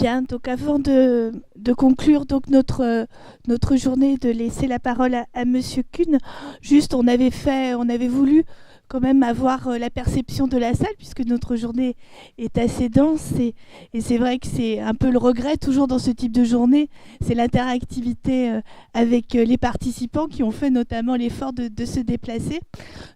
Bien, donc avant de conclure donc notre journée, de laisser la parole à Monsieur Kuhn, juste on avait voulu quand même avoir la perception de la salle, puisque notre journée est assez dense, et c'est vrai que c'est un peu le regret toujours dans ce type de journée, c'est l'interactivité avec les participants qui ont fait notamment l'effort de se déplacer.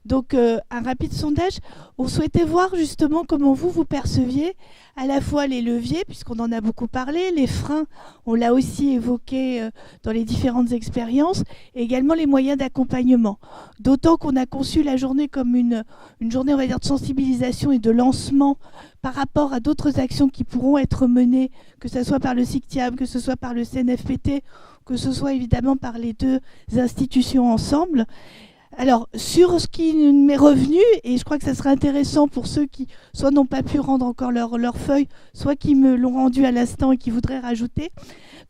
Donc un rapide sondage, on souhaitait voir justement comment vous perceviez à la fois les leviers, puisqu'on en a beaucoup parlé, les freins, on l'a aussi évoqué dans les différentes expériences, et également les moyens d'accompagnement. D'autant qu'on a conçu la journée comme une journée, on va dire, de sensibilisation et de lancement par rapport à d'autres actions qui pourront être menées, que ce soit par le CICTIAM, que ce soit par le CNFPT, que ce soit évidemment par les deux institutions ensemble. Alors, sur ce qui m'est revenu, et je crois que ça serait intéressant pour ceux qui soit n'ont pas pu rendre encore leur feuille, soit qui me l'ont rendu à l'instant et qui voudraient rajouter.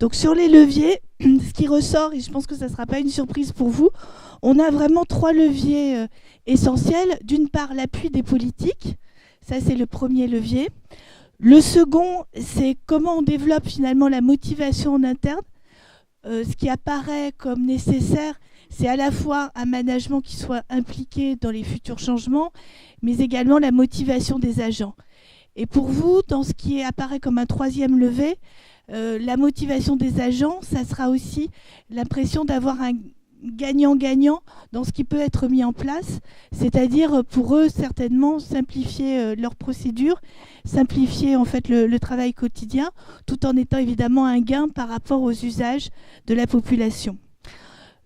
Donc sur les leviers, ce qui ressort, et je pense que ça ne sera pas une surprise pour vous, on a vraiment 3 leviers essentiels. D'une part, l'appui des politiques, ça c'est le premier levier. Le second, c'est comment on développe finalement la motivation en interne. Ce qui apparaît comme nécessaire, c'est à la fois un management qui soit impliqué dans les futurs changements, mais également la motivation des agents. Et pour vous, dans ce qui apparaît comme un 3e levier, la motivation des agents, ça sera aussi l'impression d'avoir un gagnant-gagnant dans ce qui peut être mis en place, c'est-à-dire pour eux certainement simplifier leurs procédures, simplifier en fait le travail quotidien, tout en étant évidemment un gain par rapport aux usages de la population.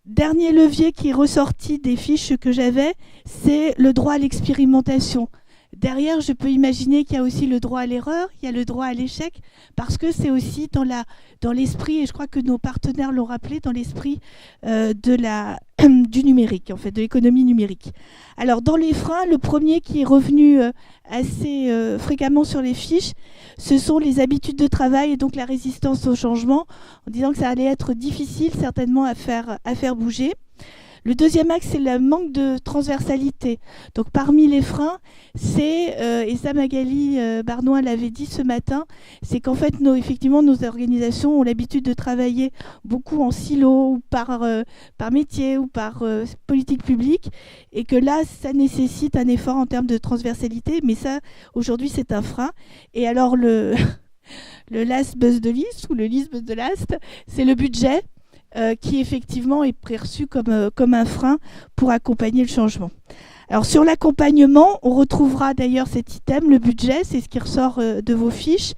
Dernier levier qui est ressorti des fiches que j'avais, c'est le droit à l'expérimentation. Derrière, je peux imaginer qu'il y a aussi le droit à l'erreur, il y a le droit à l'échec, parce que c'est aussi dans l'esprit, et je crois que nos partenaires l'ont rappelé, dans l'esprit du numérique, en fait, de l'économie numérique. Alors, dans les freins, le premier qui est revenu assez fréquemment sur les fiches, ce sont les habitudes de travail et donc la résistance au changement, en disant que ça allait être difficile certainement à faire bouger. Le deuxième axe, c'est le manque de transversalité. Donc parmi les freins, c'est, et ça Magali Barnois l'avait dit ce matin, c'est qu'en fait, effectivement, nos organisations ont l'habitude de travailler beaucoup en silo, ou par métier, ou par politique publique, et que là, ça nécessite un effort en termes de transversalité, mais ça, aujourd'hui, c'est un frein. Et alors, le last but the least, ou le least but the last, c'est le budget. Qui effectivement est perçu comme un frein pour accompagner le changement. Alors sur l'accompagnement, on retrouvera d'ailleurs cet item, le budget, c'est ce qui ressort de vos fiches.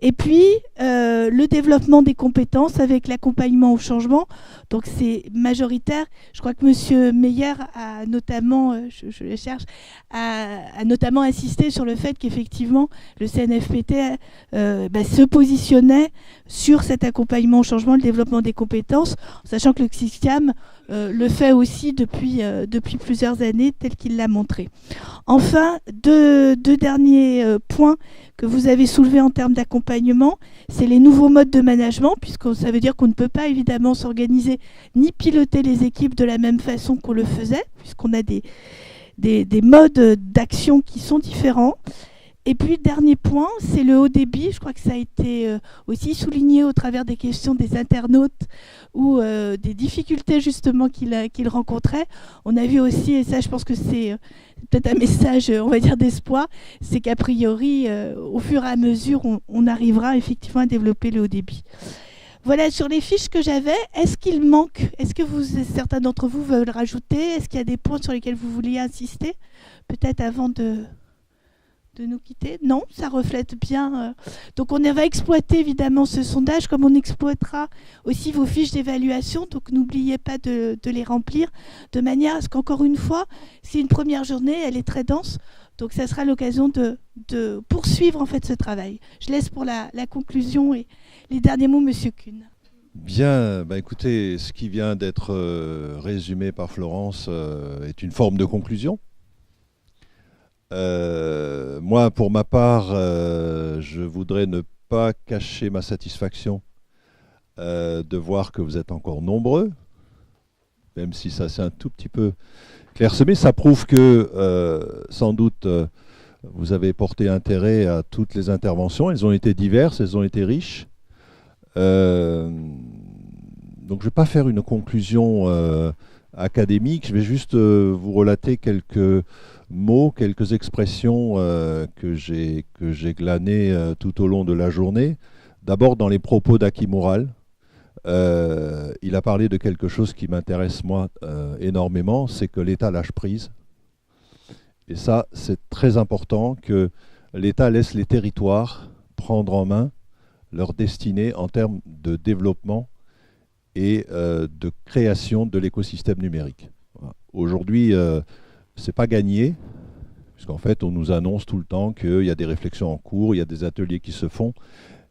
Et puis, le développement des compétences avec l'accompagnement au changement. Donc, c'est majoritaire. Je crois que M. Meyer a notamment, je le cherche, a notamment insisté sur le fait qu'effectivement, le CNFPT se positionnait sur cet accompagnement au changement, le développement des compétences, sachant que le CICTIAM le fait aussi depuis plusieurs années, tel qu'il l'a montré. Enfin, deux derniers points que vous avez soulevés en termes d'accompagnement, c'est les nouveaux modes de management, puisque ça veut dire qu'on ne peut pas évidemment s'organiser ni piloter les équipes de la même façon qu'on le faisait, puisqu'on a des modes d'action qui sont différents. Et puis, dernier point, c'est le haut débit. Je crois que ça a été aussi souligné au travers des questions des internautes ou des difficultés justement qu'ils rencontraient. On a vu aussi, et ça je pense que c'est peut-être un message, on va dire, d'espoir, c'est qu'a priori, au fur et à mesure, on arrivera effectivement à développer le haut débit. Voilà, sur les fiches que j'avais, est-ce qu'il manque, est-ce que certains d'entre vous veulent rajouter, est-ce qu'il y a des points sur lesquels vous vouliez insister, peut-être avant de nous quitter? Non, ça reflète bien. Donc on va exploiter évidemment ce sondage, comme on exploitera aussi vos fiches d'évaluation, donc n'oubliez pas de les remplir, de manière à ce qu'encore une fois, c'est une première journée, elle est très dense, donc ça sera l'occasion de poursuivre en fait ce travail. Je laisse pour la conclusion et les derniers mots, Monsieur Kuhn. Bien, écoutez, ce qui vient d'être résumé par Florence est une forme de conclusion. Moi, pour ma part, je voudrais ne pas cacher ma satisfaction de voir que vous êtes encore nombreux, même si ça c'est un tout petit peu clairsemé. Ça prouve que, sans doute, Vous avez porté intérêt à toutes les interventions. Elles ont été diverses, elles ont été riches. Donc je ne vais pas faire une conclusion académique, je vais juste vous relater quelques mots, quelques expressions que j'ai glanées tout au long de la journée. D'abord dans les propos d'Aki Moural. Il a parlé de quelque chose qui m'intéresse moi énormément, c'est que l'État lâche prise. Et ça, c'est très important que l'État laisse les territoires prendre en main leur destinée en termes de développement et de création de l'écosystème numérique. Voilà. Aujourd'hui, ce n'est pas gagné, puisqu'en fait, on nous annonce tout le temps qu'il y a des réflexions en cours, il y a des ateliers qui se font,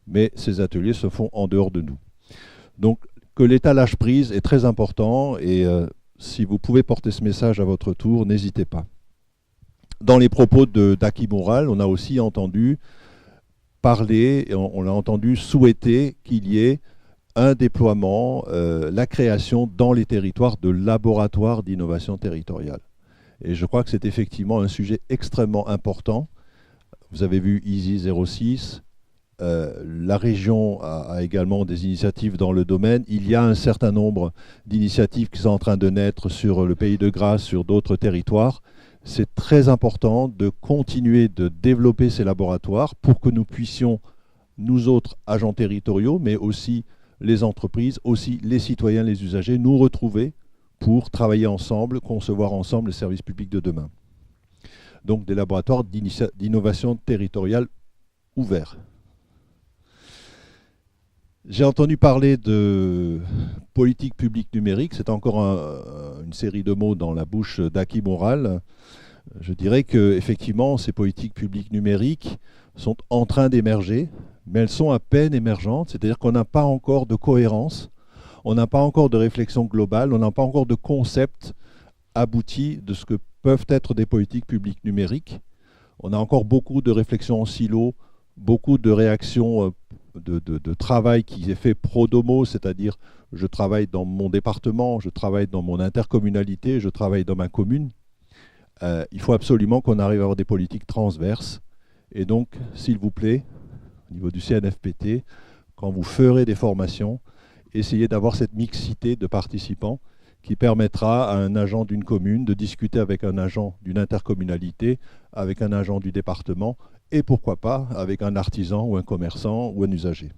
mais ces ateliers se font en dehors de nous. Donc, que l'État lâche prise est très important, et si vous pouvez porter ce message à votre tour, n'hésitez pas. Dans les propos d'Aki Moural, on a aussi entendu parler, et on l'a entendu souhaiter qu'il y ait un déploiement, la création dans les territoires de laboratoires d'innovation territoriale. Et je crois que c'est effectivement un sujet extrêmement important. Vous avez vu EASY 06, la région a également des initiatives dans le domaine. Il y a un certain nombre d'initiatives qui sont en train de naître sur le Pays de Grâce, sur d'autres territoires. C'est très important de continuer de développer ces laboratoires pour que nous puissions, nous autres agents territoriaux, mais aussi les entreprises, aussi les citoyens, les usagers, nous retrouver pour travailler ensemble, concevoir ensemble le service public de demain. Donc des laboratoires d'innovation territoriale ouverts. J'ai entendu parler de politique publique numérique. C'est encore une série de mots dans la bouche d'Aki Moural. Je dirais qu'effectivement, ces politiques publiques numériques sont en train d'émerger, mais elles sont à peine émergentes. C'est-à-dire qu'on n'a pas encore de cohérence, on n'a pas encore de réflexion globale, on n'a pas encore de concept abouti de ce que peuvent être des politiques publiques numériques. On a encore beaucoup de réflexions en silo, beaucoup de réactions de travail qui est fait pro domo, c'est-à-dire je travaille dans mon département, je travaille dans mon intercommunalité, je travaille dans ma commune. Il faut absolument qu'on arrive à avoir des politiques transverses. Et donc, s'il vous plaît, au niveau du CNFPT, quand vous ferez des formations, essayez d'avoir cette mixité de participants qui permettra à un agent d'une commune de discuter avec un agent d'une intercommunalité, avec un agent du département, et pourquoi pas avec un artisan ou un commerçant ou un usager.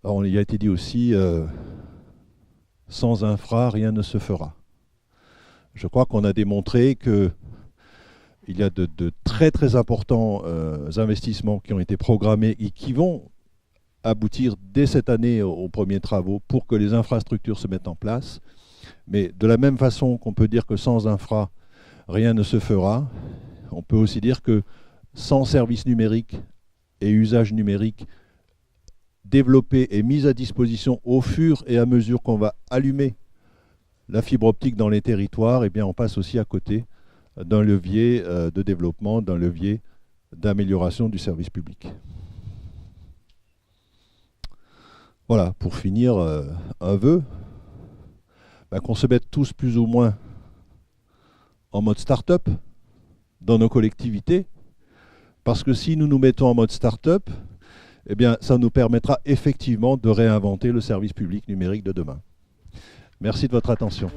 Alors, il a été dit aussi, sans infra, rien ne se fera. Je crois qu'on a démontré qu'il y a de très très importants investissements qui ont été programmés et qui vont aboutir dès cette année aux premiers travaux pour que les infrastructures se mettent en place. Mais de la même façon qu'on peut dire que sans infra, rien ne se fera, on peut aussi dire que sans services numériques et usages numériques développés et mis à disposition au fur et à mesure qu'on va allumer la fibre optique dans les territoires, eh bien on passe aussi à côté d'un levier de développement, d'un levier d'amélioration du service public. Voilà, pour finir, un vœu, qu'on se mette tous plus ou moins en mode start-up dans nos collectivités, parce que si nous nous mettons en mode start-up, eh bien, ça nous permettra effectivement de réinventer le service public numérique de demain. Merci de votre attention.